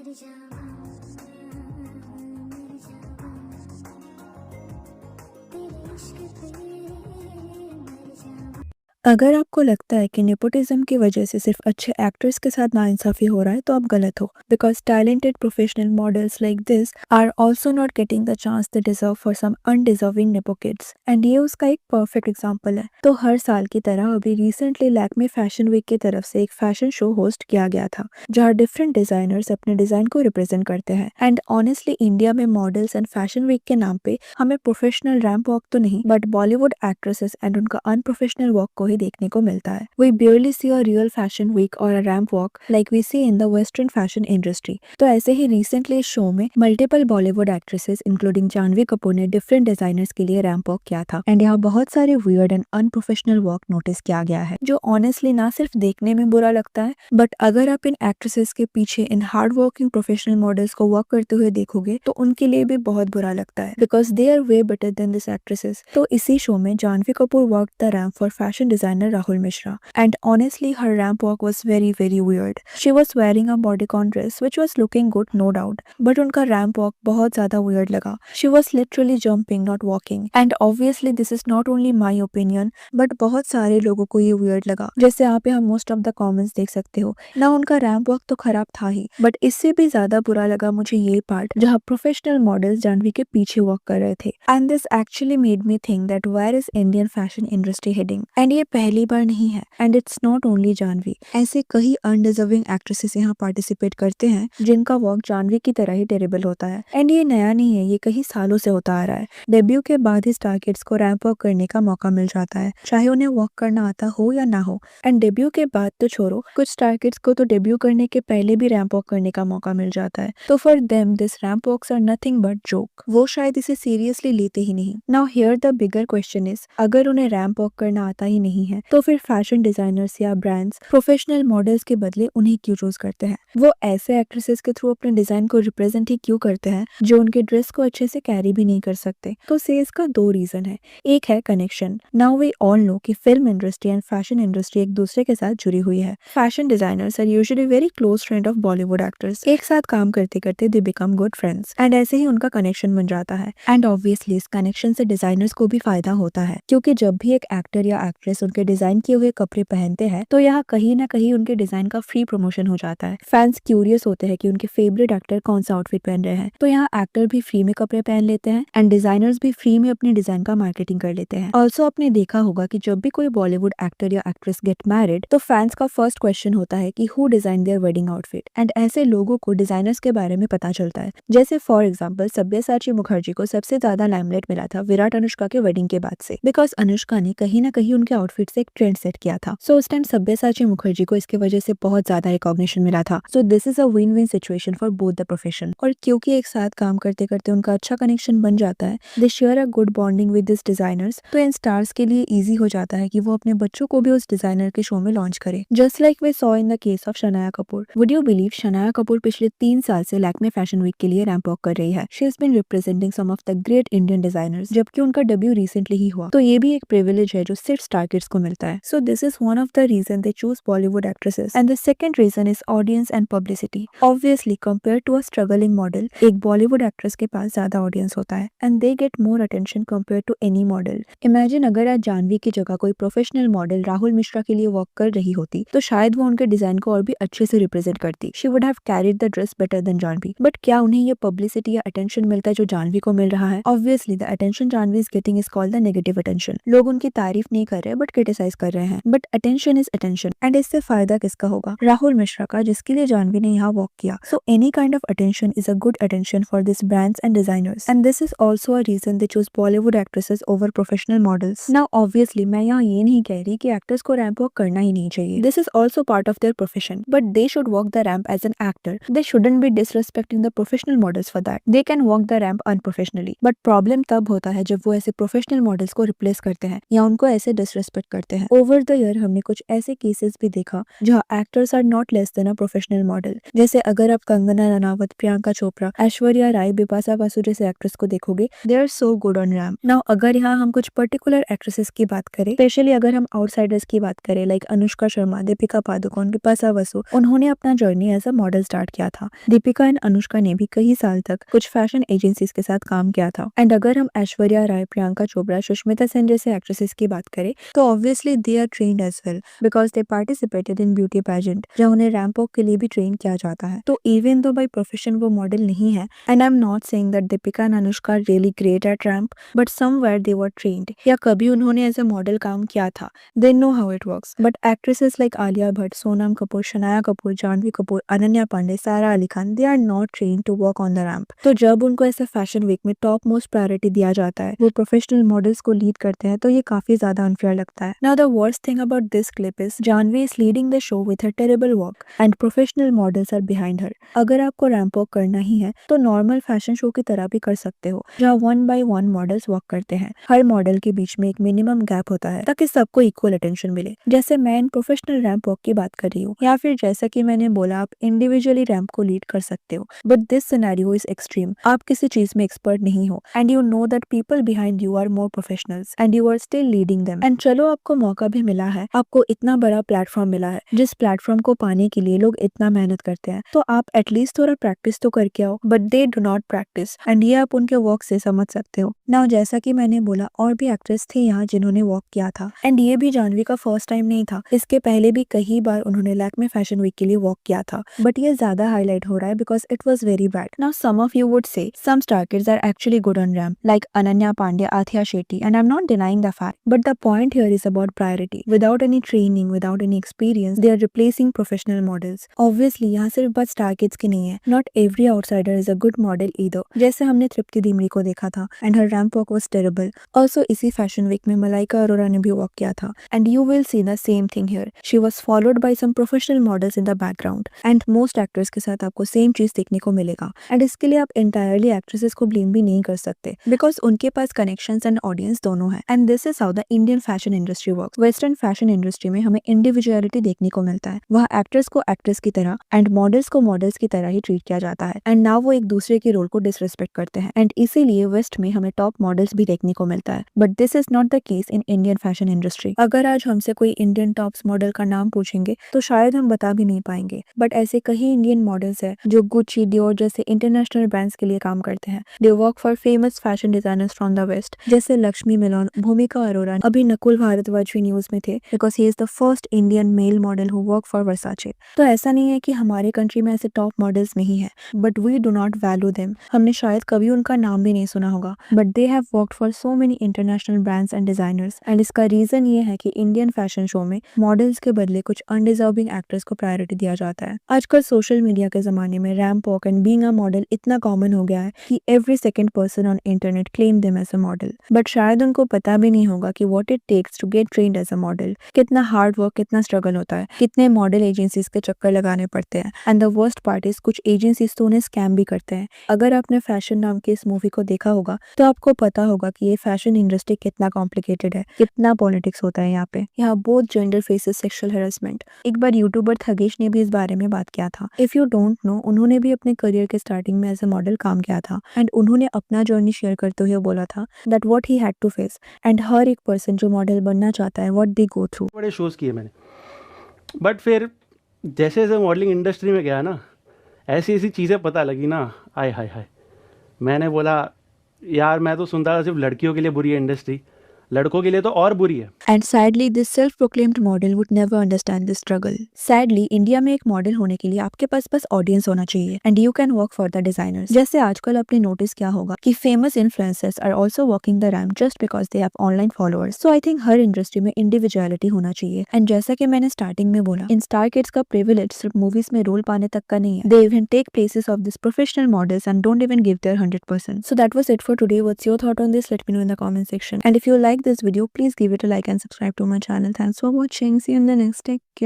मर जावा मर जावा तेरे इश्क पे मर जावा। अगर आपको लगता है कि नेपोटिज्म की वजह से सिर्फ अच्छे एक्टर्स के साथ नाइंसाफी हो रहा है तो आप गलत हो, because talented professional models like this are also not getting the chance they deserve for some undeserving nepo kids, and ये उसका एक परफेक्ट एग्जाम्पल है। तो हर साल की तरह अभी रिसेंटली लैक्मे फैशन वीक की तरफ से एक फैशन शो होस्ट किया गया था, जहाँ डिफरेंट डिजाइनर्स अपने डिजाइन को रिप्रेजेंट करते हैं। एंड ऑनेस्टली इंडिया में मॉडल्स एंड फैशन वीक के नाम पे हमें प्रोफेशनल रैंप वॉक तो नहीं, बट बॉलीवुड एक्ट्रेसेस एंड उनका अनप्रोफेशनल वॉक को ही देखने को मिलता है। We barely see a real fashion week or a ramp walk like we see in the western fashion industry। तो ऐसे ही रिसेंटली इस शो में multiple Bollywood actresses including Janhvi Kapoor ने डिफरेंट डिजाइनर्स के लिए रैंप वॉक किया था, एंड यहाँ बहुत सारे weird and unprofessional walk notice किया गया है, जो ऑनेस्टली ना सिर्फ देखने में बुरा लगता है, बट अगर आप इन एक्ट्रेसेस के पीछे in hard working professional models को वर्क करते हुए देखोगे तो उनके लिए भी बहुत बुरा लगता है, because they are way better than this actresses. तो इसी शो में Janhvi Kapoor walk the ramp for fashion designer Rahul Mishra, and honestly her ramp walk was very weird। She was wearing a bodycon dress which was looking good no doubt, but उनका ramp walk बहुत ज़्यादा weird लगा। She was literally jumping not walking, and obviously this is not only my opinion but बहुत सारे लोगों को ये weird लगा। जैसे यहाँ पे हम most of the comments देख सकते हो ना, उनका ramp walk तो खराब था ही, बट इससे भी ज़्यादा बुरा लगा मुझे ये पार्ट जहाँ प्रोफेशनल मॉडल्स जानवी के पीछे वॉक कर रहे थे, and this actually made me think that where is Indian fashion industry heading। and ये पहली बार नहीं है, and it's not only Janhvi, ऐसे कई अनडिजर्विंग एक्ट्रेसेस यहाँ पार्टिसिपेट करते हैं जिनका वॉक जानवी की तरह ही टेरेबल होता है, एंड ये नया नहीं है, ये कई सालों से होता आ रहा है। डेब्यू के बाद ही स्टार किड्स को रैंप वॉक करने का मौका मिल जाता है, चाहे उन्हें वॉक करना आता हो या ना हो, एंड डेब्यू के बाद तो छोड़ो, कुछ स्टार किड्स को तो डेब्यू करने के पहले भी रैंप वॉक करने का मौका मिल जाता है। तो for them this ramp walks are nothing but joke, वो शायद इसे सीरियसली लेते ही नहीं। Now here the bigger question is, अगर उन्हें रैंप वॉक करना आता ही नहीं है तो फिर फैशन डिजाइनर्स या ब्रांड्स प्रोफेशनल मॉडल्स के बदले उन्हें क्यों चूज करते हैं? वो ऐसे एक्ट्रेसेस के थ्रू अपने डिजाइन को रिप्रेजेंट ही क्यों करते हैं जो उनके ड्रेस को अच्छे से कैरी भी नहीं कर सकते? तो से इसका दो रीजन है। एक है connection. Now we all know कि film industry and fashion industry एक दूसरे के साथ जुड़ी हुई है। Fashion designers are usually very close friend of Bollywood actors, एक साथ काम करते करते they become good friends, and ऐसे ही उनका कनेक्शन बन जाता है, एंड ऑब्वियसली इस कनेक्शन से डिजाइनर्स को भी फायदा होता है, क्योंकि जब भी एक एक्टर या एक्ट्रेस उनके डिजाइन किए हुए कपड़े पहनते हैं तो यहाँ कहीं ना कहीं उनके डिजाइन का फ्री प्रमोशन हो जाता है। फैंस क्यूरियस होते हैं कि उनके फेवरेट एक्टर कौन सा आउटफिट पहन रहे हैं, तो यहाँ एक्टर भी फ्री में कपड़े पहन लेते हैं एंड डिजाइनर्स भी फ्री में अपने डिजाइन का मार्केटिंग कर लेते हैं। ऑल्सो आपने देखा होगा कि जब भी कोई बॉलीवुड एक्टर या एक्ट्रेस गेट मैरिड तो फैंस का फर्स्ट क्वेश्चन होता है कि who design their wedding outfit, and ऐसे लोगों को डिजाइनर्स के बारे में पता चलता है। जैसे फॉर एग्जाम्पल सब्यसाची मुखर्जी को सबसे ज्यादा लाइमलाइट मिला था विराट अनुष्का के वेडिंग के बाद से, बिकॉज अनुष्का ने कहीं ना कहीं उनके आउटफिट से एक ट्रेंड सेट किया था। सो उस टाइम सब्यसाची मुखर्जी को इसके वजह से बहुत ज्यादा रिकॉग्निशन मिला था। सो this is a win win situation for both the profession, और क्योंकि एक साथ काम करते करते उनका अच्छा कनेक्शन बन जाता है, they share a good bonding with this designers, तो इन स्टार्स के लिए इजी हो जाता है कि वो अपने बच्चों को भी उस डिजाइनर के शो में लॉन्च करे, just like we saw in the case of Shanaya Kapoor. Would you believe Shanaya Kapoor पिछले 3 साल से लैक्मे फैशन वीक के लिए रैंप वॉक कर रही है। She has been representing some of the great Indian designers, जबकि उनका डेब्यू रिसेंटली ही हुआ, तो ये भी एक प्रिविलेज है जो सिर्फ स्टार किड्स को मिलता है। So this is one of the reason they choose Bollywood actresses, and the second reason is audience and publicity। Obviously compared to a struggling model, एक Bollywood actress के पास ज्यादा audience होता है and they get more attention compared to any model। Imagine अगर आज जानवी की जगह कोई प्रोफेशनल मॉडल राहुल मिश्रा के लिए वर्क कर रही होती तो शायद वो उनके डिजाइन को और भी अच्छे से रिप्रेजेंट करती। She would have carried the dress better than Janhvi. But क्या उन्हें ये पब्लिसिटी या अटेंशन मिलता है जो जानवी को मिल रहा है? Obviously the attention Janvi is getting is called the negative attention। लोग उनकी तारीफ नहीं कर रहे बट क्रिटिसाइज कर रहे हैं, but attention is attention, and इससे फायदा किसका होगा? राहुल मिश्रा का, जिसके लिए जानवी ने यहाँ वॉक किया। So any kind of attention is a good attention for this brands and designers, and this is also a reason they choose Bollywood actresses over professional models. Now obviously मैं यहाँ ये नहीं कह रही कि एक्टर्स को ramp walk करना ही नहीं चाहिए, this is also part of their profession, but they should walk the ramp as an actor. They shouldn't be disrespecting the professional models for that. They can walk the ramp unprofessionally, but problem तब होता है जब वो ऐसे professional models को replace करते हैं या उनको ऐसे डिसरेस्पेक्ट करते हैं। ओवर द ईयर हमने कुछ ऐसे केसेस भी देखा जहाँ actors are not less than a professional model. जैसे अगर आप कंगना रनावत, प्रियंका चोपड़ा, ऐश्वर्या राय, बिपाशा बासु जैसे एक्ट्रेस को देखोगे, they are so good on ramp. Now अगर यहाँ हम कुछ पर्टिकुलर एक्ट्रेसेस की बात करें, स्पेशली अगर हम आउटसाइडर्स की बात करें लाइक अनुष्का शर्मा, दीपिका पादुकोण, बिपाशा बासु, उन्होंने अपना journey as a model start किया था। दीपिका एंड अनुष्का ने भी कई साल तक कुछ फैशन एजेंसीज के साथ काम किया था। एंड अगर हम ऐश्वर्या राय, प्रियंका चोपड़ा, सुष्मिता सेन जैसे एक्ट्रेसेस की बात करें तो obviously they are trained as well because they participated in beauty pageant जहाँ उन्हें रैंप वॉक के लिए भी ट्रेन किया जाता है। तो इवन दो बाय प्रोफेशन वो मॉडल नहीं है, and I am not saying that Deepika and Anushka really great at ramp, but somewhere they were trained या कभी उन्होंने एज अ मॉडल काम किया था, they know how it works. But actresses like Alia Bhatt, Sonam Kapoor, Shanaya Kapoor, Janhvi Kapoor, Ananya Panday, Sara Ali Khan, they are not trained to walk on the ramp. तो जब उनको ऐसा फैशन वीक में टॉप मोस्ट प्रायोरिटी दिया जाता है, वो प्रोफेशनल मॉडल्स को लीड करते हैं, तो ये काफी ज्यादा अनफेयर लगता है। Now the worst thing about this clip is Janhvi is leading the show with a terrible walk and professional models are behind her. अगर आपको रैंप वॉक करना ही है तो नॉर्मल फैशन शो की तरह भी कर सकते हो जहाँ 1 by 1 मॉडल्स वॉक करते हैं। हर मॉडल के बीच में एक मिनिमम गैप होता है ताकि सबको इक्वल अटेंशन मिले। जैसे मैं इन प्रोफेशनल रैंप वॉक की बात कर रही हूँ, या फिर जैसा कि मैंने बोला आप इंडिविजुअली रैंप को लीड कर सकते हो, but this scenario is extreme. आप किसी चीज में एक्सपर्ट नहीं हो and you know that people behind you are more professionals and you are still leading them. And चलो आपको मौका भी मिला है, आपको इतना बड़ा प्लेटफॉर्म मिला है, जिस प्लेटफॉर्म को पाने के लिए लोग इतना मेहनत करते हैं, तो आप एटलीस्ट थोड़ा प्रैक्टिस तो करके आओ। But they do not practice and ये आप उनके वर्क से समझ सकते हो। नाउ जैसा कि मैंने बोला और भी एक्ट्रेस थे यहाँ जिन्होंने वॉक किया था, एंड ये भी जानवी का फर्स्ट टाइम नहीं था, इसके पहले भी कई बार उन्होंने लैक्मे फैशन वीक के लिए वॉक किया था, बट ये ज्यादा हाईलाइट हो रहा है because it was very bad. Now some of you would say some star kids are actually good on ramp like Ananya Panday, Athiya Shetty, and I am not denying the fact, but the point here is about priority. Without any training, without any experience, they are replacing professional models. Obviously यहाँ सिर्फ बस star kids की नहीं है, not every outsider is a good model either. जैसे हमने तृप्ति डिमरी को देखा था and her ramp walk was terrible. Also इसी फैशन वीक में मलाइका अरोरा ने भी वॉक किया था and you will see the same thing here. She was followed by some professional models in the background and most actors के साथ आपको same चीज देखने को मिलेगा। एंड इसके लिए आप entirely actresses को ब्लेम भी नहीं कर सकते because उनके पास connections and audience दोनों है। And this is how the Indian fashion industry works. Western fashion industry में हमें इंडिविजुअलिटी देखने को मिलता है, वहाँ एक्टर्स को एक्ट्रेस की तरह एंड मॉडल्स को मॉडल्स की तरह ही ट्रीट किया जाता है, एंड नाउ वो एक दूसरे के रोल को डिसरिस्पेक्ट करते हैं, एंड इसीलिए वेस्ट में हमें टॉप मॉडल्स भी देखने को मिलता है। But this is not the case in Indian fashion industry. अगर आज हमसे कोई इंडियन टॉप्स मॉडल का नाम पूछेंगे तो शायद हम बता भी नहीं पाएंगे, बट ऐसे कई इंडियन मॉडल्स है जो गुच्ची, डियोर जैसे इंटरनेशनल ब्रांड्स के लिए काम करते हैं। They work for famous fashion designers from the west, जैसे लक्ष्मी मेनन, भूमिका अरोरा। अभी नकुल भारद्वाज भी न्यूज में थे because he is the first Indian male model who work for Versace. तो ऐसा नहीं है कि हमारे कंट्री में ऐसे टॉप मॉडल्स नहीं है, but we do not value them. हमने शायद कभी उनका नाम भी नहीं सुना होगा, but they have worked for so many international brands and designers. And इसका रीजन ये है कि इंडियन फैशन शो में मॉडल्स के बदले कुछ अनडिजर्विंग एक्टर्स को प्रायोरिटी दिया जाता है। आजकल सोशल मीडिया के जमाने में ramp walk and being a model इतना कॉमन हो गया है कि every second person on internet claim them as a model, but शायद उनको पता भी नहीं होगा कि what it takes to get trained as a model. कितना हार्ड वर्क, कितना स्ट्रगल होता है, कितने मॉडल एजेंसीज के चक्कर लगाने पड़ते हैं, and the worst part is कुछ एजेंसीज तो उन्हें स्कैम भी करते हैं। अगर आपने फैशन नाम की इस मूवी को देखा होगा तो आपको पता होगा कि ये फैशन इंडस्ट्री कितना कॉम्प्लिकेटेड है, कितना पॉलिटिक्स होता है यहाँ पे। यहाँ both gender faces sexual harassment. एक बार यूट्यूबर थगेश ने भी इस बारे में बात किया था। इफ यू डोंट नो, उन्होंने भी अपने करियर के स्टार्टिंग में एज अ मॉडल काम किया था, एंड उन्होंने अपना जर्नी शेयर करते हुए बोला था that what he had to face, and हर एक पर्सन जो मॉडल बनना चाहता है व्हाट दे गो थ्रू। बड़े शोज़ किए मैंने, बट फिर जैसे जैसे मॉडलिंग इंडस्ट्री में गया ना, ऐसी ऐसी चीज़ें पता लगी ना, आय हाय हाय। मैंने बोला यार, मैं तो सुनता था सिर्फ लड़कियों के लिए बुरी है इंडस्ट्री, लड़कों के लिए तो और बुरी है। And sadly, this self-proclaimed model would never understand this struggle. Sadly, India में एक मॉडल होने के लिए आपके पास बस ऑडियंस होना चाहिए, and you can work for the designers. जैसे आजकल आपने नोटिस किया होगा कि famous influencers are also walking the ramp just because they have online followers. So I think her industry में individuality होना चाहिए, and जैसा कि मैंने स्टार्टिंग में बोला, इन स्टार किड्स का प्रिविलेज सिर्फ मूवीज में रोल पाने तक का नहीं है। They even take places of these professional models and don't even give their 100%. So that was it for today. What's your thought on this? Let me know in the comment section. And if you like this video, please give it a like and subscribe to my channel. Thanks for watching. See you in the next. Take care.